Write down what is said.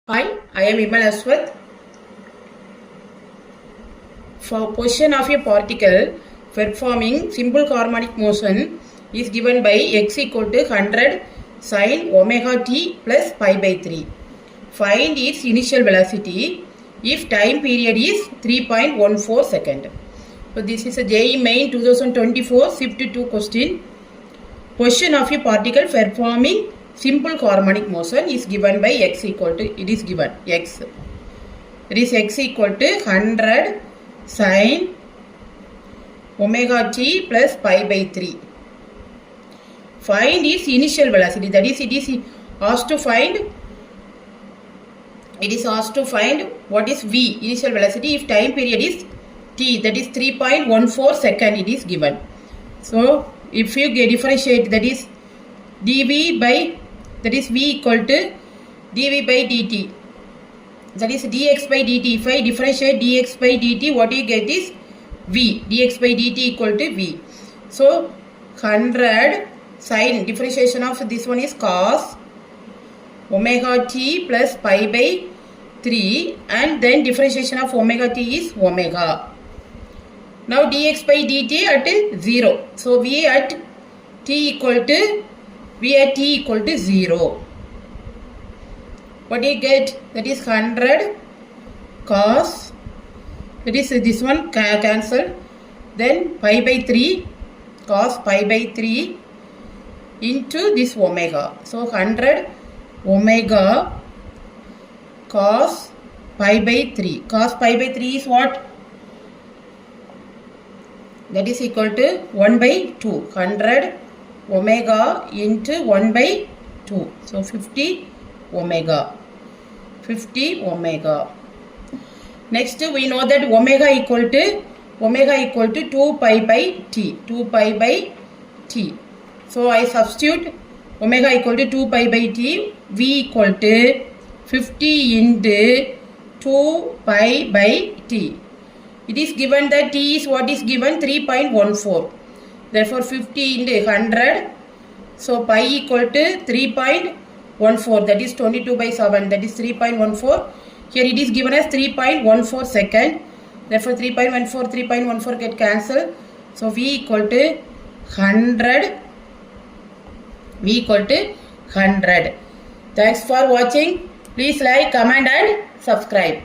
Hi, I am Imal Aswath. For position of a particle performing simple harmonic motion is given by x equal to 100 sin omega t plus pi by 3. Find its initial velocity if time period is 3.14 second. So this is a JEE Main 2024 Shift 2 question. Position of a particle performing simple harmonic motion is given by x equal to, it is given x. It is x equal to 100 sin omega t plus pi by 3. Find its initial velocity, that is it is asked to find what is v, initial velocity, if time period is t, that is 3.14 second it is given. So if you differentiate, that is dv by, that is v equal to dv by dt, that is dx by dt. If I differentiate dx by dt, what you get is v, dx by dt equal to v. So 100 sin, differentiation of this one is cos omega t plus pi by 3, and then differentiation of omega t is omega. Now dx by dt at 0. So v at t equal to 0. What do you get? That is 100 cos, that is this one cancel, then pi by 3 cos pi by 3 into this omega. So 100 omega cos pi by 3. Cos pi by 3 is what? That is equal to 1 by 2. 100 omega into 1 by 2. So 50 omega. 50 omega. Next we know that omega equal to 2 pi by t. 2 pi by t. So I substitute omega equal to 2 pi by t. V equal to 50 into 2 pi by t. It is given that t is what is given, 3.14. Therefore 50 into 100. So pi equal to 3.14, that is 22 by 7, that is 3.14. Here it is given as 3.14 second. Therefore 3.14 get cancelled. So v equal to 100. V equal to 100. Thanks for watching. Please like, comment and subscribe.